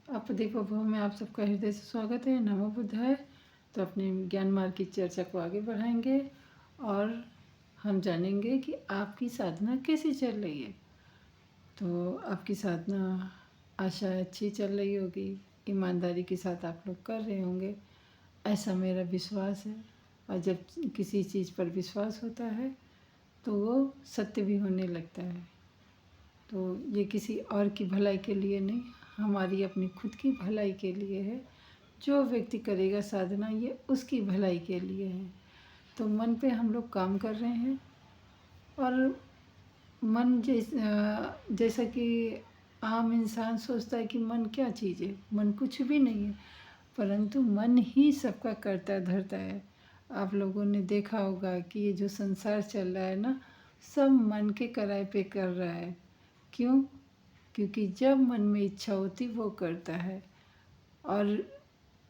अपदीप भव में आप सबका हृदय से स्वागत है। नमो बुद्धाय। तो अपने ज्ञान मार्ग की चर्चा को आगे बढ़ाएंगे और हम जानेंगे कि आपकी साधना कैसी चल रही है। तो आपकी साधना आशा अच्छी चल रही होगी, ईमानदारी के साथ आप लोग कर रहे होंगे, ऐसा मेरा विश्वास है। और जब किसी चीज़ पर विश्वास होता है तो वो सत्य भी होने लगता है। तो ये किसी और की भलाई के लिए नहीं, हमारी अपनी खुद की भलाई के लिए है। जो व्यक्ति करेगा साधना ये उसकी भलाई के लिए है। तो मन पे हम लोग काम कर रहे हैं और मन जैसा कि आम इंसान सोचता है कि मन क्या चीज़ है, मन कुछ भी नहीं है, परंतु मन ही सबका करता धरता है। आप लोगों ने देखा होगा कि ये जो संसार चल रहा है ना, सब मन के किराए पे कर रहा है। क्यों? क्योंकि जब मन में इच्छा होती वो करता है। और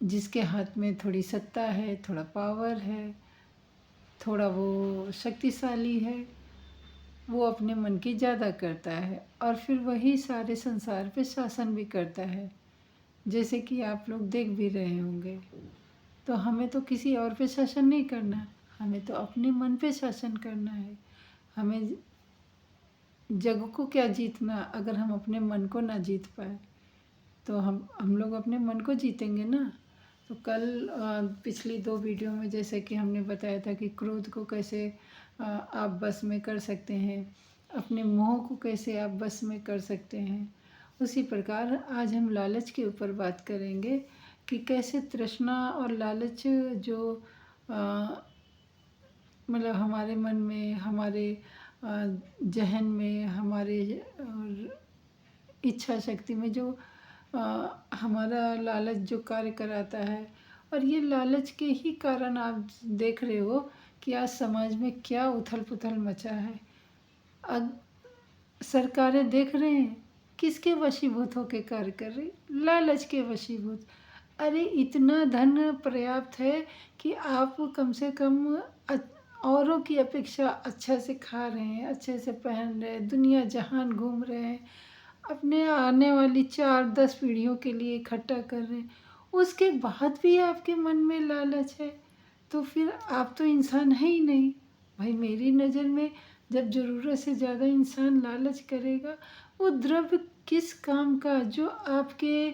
जिसके हाथ में थोड़ी सत्ता है, थोड़ा पावर है, थोड़ा वो शक्तिशाली है, वो अपने मन की ज़्यादा करता है और फिर वही सारे संसार पे शासन भी करता है, जैसे कि आप लोग देख भी रहे होंगे। तो हमें तो किसी और पे शासन नहीं करना, हमें तो अपने मन पे शासन करना है। हमें जग को क्या जीतना, अगर हम अपने मन को ना जीत पाए तो हम लोग अपने मन को जीतेंगे ना। तो कल पिछली 2 वीडियो में जैसे कि हमने बताया था कि क्रोध को कैसे आप बस में कर सकते हैं, अपने मोह को कैसे आप बस में कर सकते हैं। उसी प्रकार आज हम लालच के ऊपर बात करेंगे कि कैसे तृष्णा और लालच जो मतलब हमारे मन में, हमारे जहन में, हमारे इच्छा शक्ति में जो हमारा लालच जो कार्य कराता है। और ये लालच के ही कारण आप देख रहे हो कि आज समाज में क्या उथल पुथल मचा है। अब सरकारें देख रहे हैं किसके वशीभूत होकर कार्य कर रही, लालच के वशीभूत। अरे इतना धन पर्याप्त है कि आप कम से कम औरों की अपेक्षा अच्छा से खा रहे हैं, अच्छे से पहन रहे हैं, दुनिया जहान घूम रहे हैं, अपने आने वाली 4-10 पीढ़ियों के लिए इकट्ठा कर रहे हैं, उसके बाद भी आपके मन में लालच है, तो फिर आप तो इंसान है ही नहीं। भाई मेरी नज़र में जब ज़रूरत से ज़्यादा इंसान लालच करेगा, वो द्रव्य किस काम का जो आपके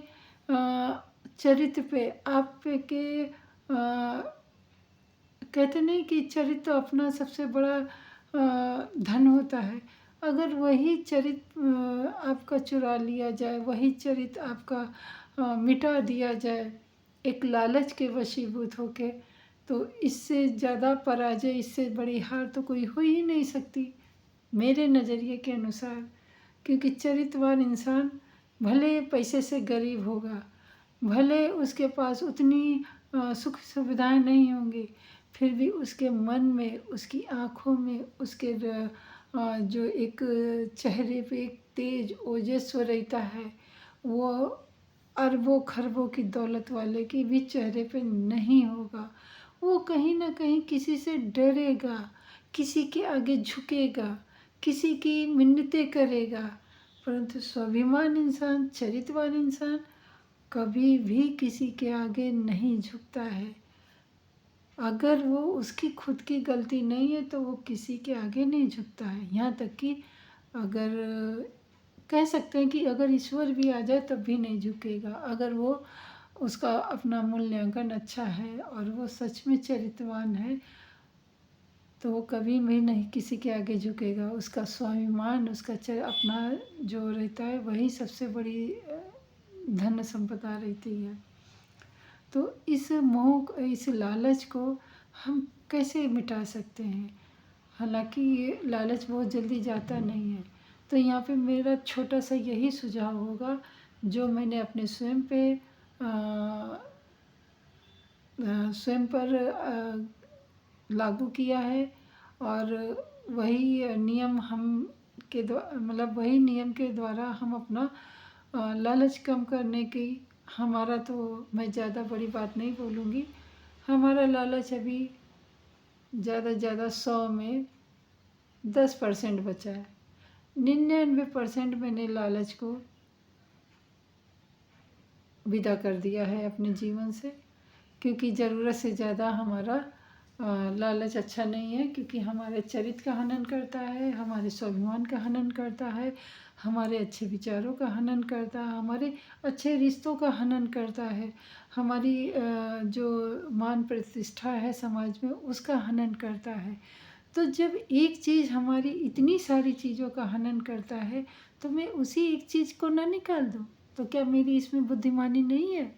चरित्र पे, आप पे के कहते नहीं कि चरित्र अपना सबसे बड़ा धन होता है। अगर वही चरित्र आपका चुरा लिया जाए, वही चरित्र आपका मिटा दिया जाए एक लालच के वशीभूत होके, तो इससे ज़्यादा पराजय, इससे बड़ी हार तो कोई हो ही नहीं सकती मेरे नज़रिए के अनुसार। क्योंकि चरित्रवान इंसान भले पैसे से गरीब होगा, भले उसके पास उतनी सुख सुविधाएं नहीं होंगी, फिर भी उसके मन में, उसकी आँखों में, उसके जो एक चेहरे पे एक तेज ओजस्व रहता है, वो अरबों खरबों की दौलत वाले की भी चेहरे पे नहीं होगा। वो कहीं ना कहीं किसी से डरेगा, किसी के आगे झुकेगा, किसी की मिन्नतें करेगा। परंतु स्वाभिमान इंसान, चरित्रवान इंसान कभी भी किसी के आगे नहीं झुकता है। अगर वो उसकी खुद की गलती नहीं है तो वो किसी के आगे नहीं झुकता है। यहाँ तक कि अगर कह सकते हैं कि अगर ईश्वर भी आ जाए तब भी नहीं झुकेगा। अगर वो उसका अपना मूल्यांकन अच्छा है और वो सच में चरित्रवान है तो वो कभी भी नहीं किसी के आगे झुकेगा। उसका स्वाभिमान, उसका अपना जो रहता है वही सबसे बड़ी धन संपदा रहती है। तो इस मोह, इस लालच को हम कैसे मिटा सकते हैं? हालांकि ये लालच बहुत जल्दी जाता नहीं है। तो यहाँ पे मेरा छोटा सा यही सुझाव होगा जो मैंने अपने स्वयं पर लागू किया है। और वही नियम हम के द्वारा, मतलब वही नियम के द्वारा हम अपना लालच कम करने की, हमारा तो मैं ज़्यादा बड़ी बात नहीं बोलूँगी, हमारा लालच अभी ज़्यादा से ज़्यादा 100 में 10% बचा है। 99% मैंने लालच को विदा कर दिया है अपने जीवन से, क्योंकि ज़रूरत से ज़्यादा हमारा लालच अच्छा नहीं है, क्योंकि हमारे चरित्र का हनन करता है, हमारे स्वाभिमान का हनन करता है, हमारे अच्छे विचारों का हनन करता है, हमारे अच्छे रिश्तों का हनन करता है, हमारी जो मान प्रतिष्ठा है समाज में उसका हनन करता है। तो जब एक चीज़ हमारी इतनी सारी चीज़ों का हनन करता है, तो मैं उसी एक चीज़ को ना निकाल दूँ, तो क्या मेरी इसमें बुद्धिमानी नहीं है?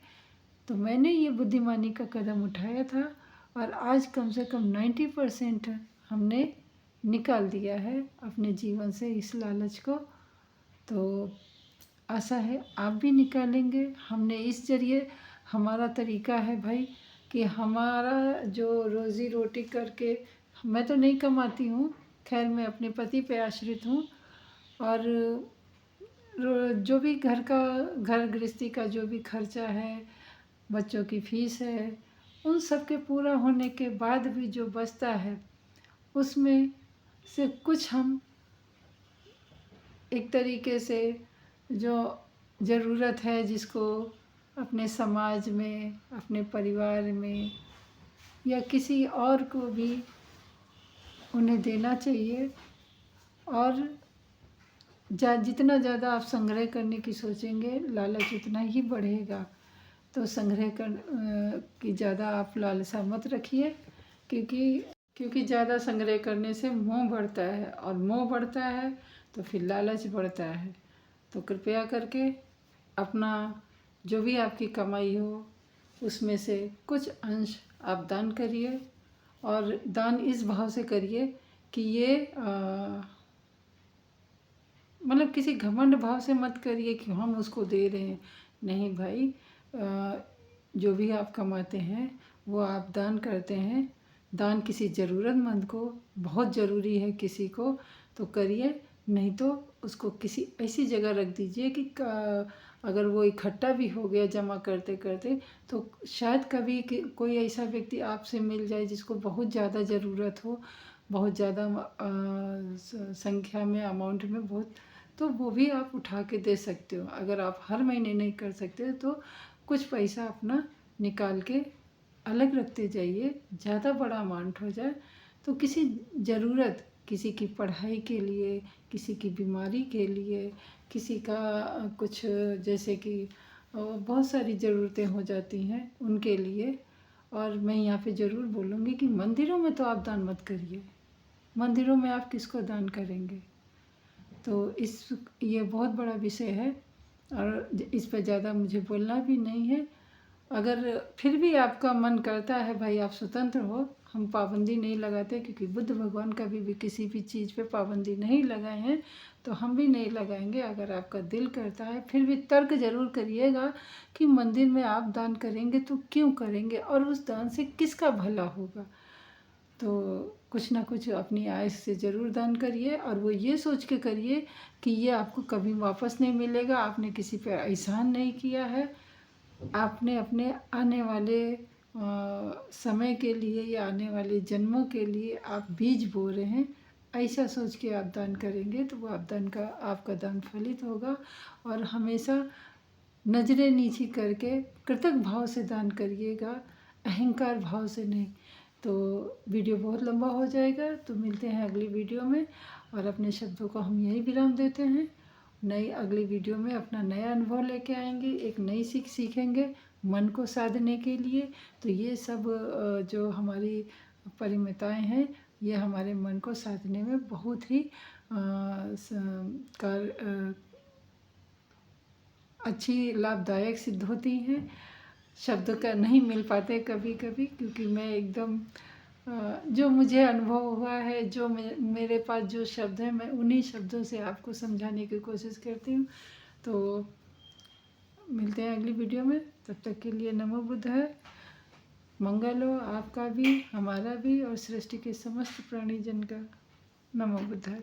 तो मैंने ये बुद्धिमानी का कदम उठाया था, और आज कम से कम 90% हमने निकाल दिया है अपने जीवन से इस लालच को। तो आशा है आप भी निकालेंगे। हमने इस ज़रिए, हमारा तरीका है भाई कि हमारा जो रोज़ी रोटी करके, मैं तो नहीं कमाती हूँ, खैर मैं अपने पति पे आश्रित हूँ, और जो भी घर गृहस्थी का जो भी खर्चा है, बच्चों की फीस है, उन सब के पूरा होने के बाद भी जो बचता है उसमें से कुछ हम एक तरीके से जो ज़रूरत है जिसको अपने समाज में, अपने परिवार में या किसी और को भी उन्हें देना चाहिए। और जितना ज़्यादा आप संग्रह करने की सोचेंगे, लालच उतना ही बढ़ेगा। तो संग्रह की ज़्यादा आप लालसा मत रखिए, क्योंकि ज़्यादा संग्रह करने से मोह बढ़ता है, और मोह बढ़ता है तो फिर लालच बढ़ता है। तो कृपया करके अपना जो भी आपकी कमाई हो उसमें से कुछ अंश आप दान करिए, और दान इस भाव से करिए कि ये मतलब किसी घमंड भाव से मत करिए कि हम उसको दे रहे हैं। नहीं भाई, जो भी आप कमाते हैं वो आप दान करते हैं। दान किसी ज़रूरतमंद को, बहुत ज़रूरी है किसी को, तो करिए, नहीं तो उसको किसी ऐसी जगह रख दीजिए कि अगर वो इकट्ठा भी हो गया जमा करते करते, तो शायद कभी कोई ऐसा व्यक्ति आपसे मिल जाए जिसको बहुत ज़्यादा ज़रूरत हो, बहुत ज़्यादा संख्या में, अमाउंट में बहुत, तो वो भी आप उठा के दे सकते हो। अगर आप हर महीने नहीं कर सकते तो कुछ पैसा अपना निकाल के अलग रखते जाइए। ज़्यादा बड़ा अमाउंट हो जाए तो किसी ज़रूरत, किसी की पढ़ाई के लिए, किसी की बीमारी के लिए, किसी का कुछ, जैसे कि बहुत सारी ज़रूरतें हो जाती हैं उनके लिए। और मैं यहाँ पे ज़रूर बोलूँगी कि मंदिरों में तो आप दान मत करिए। मंदिरों में आप किसको दान करेंगे? तो ये बहुत बड़ा विषय है, और इस पर ज़्यादा मुझे बोलना भी नहीं है। अगर फिर भी आपका मन करता है भाई, आप स्वतंत्र हो, हम पाबंदी नहीं लगाते, क्योंकि बुद्ध भगवान कभी भी किसी भी चीज़ पे पाबंदी नहीं लगाए हैं, तो हम भी नहीं लगाएंगे। अगर आपका दिल करता है, फिर भी तर्क ज़रूर करिएगा कि मंदिर में आप दान करेंगे तो क्यों करेंगे, और उस दान से किसका भला होगा। तो कुछ ना कुछ अपनी आय से ज़रूर दान करिए, और वो ये सोच के करिए कि ये आपको कभी वापस नहीं मिलेगा। आपने किसी पर एहसान नहीं किया है, आपने अपने आने वाले समय के लिए या आने वाले जन्मों के लिए आप बीज बो रहे हैं। ऐसा सोच के आप दान करेंगे तो वो आपका दान फलित होगा। और हमेशा नज़रें नीची करके कृतज्ञ भाव से दान करिएगा, अहंकार भाव से नहीं। तो वीडियो बहुत लंबा हो जाएगा, तो मिलते हैं अगली वीडियो में, और अपने शब्दों को हम यही विराम देते हैं। नई अगली वीडियो में अपना नया अनुभव लेके आएंगे, एक नई सीख सीखेंगे मन को साधने के लिए। तो ये सब जो हमारी परिमिताएं हैं, ये हमारे मन को साधने में बहुत ही अच्छी लाभदायक सिद्ध होती हैं। शब्द का नहीं मिल पाते कभी कभी, क्योंकि मैं एकदम जो मुझे अनुभव हुआ है, जो मेरे पास जो शब्द हैं, मैं उन्हीं शब्दों से आपको समझाने की कोशिश करती हूँ। तो मिलते हैं अगली वीडियो में, तब तक के लिए नमो बुद्धाय। मंगल हो आपका भी, हमारा भी, और सृष्टि के समस्त प्राणी जन का। नमो बुद्धाय।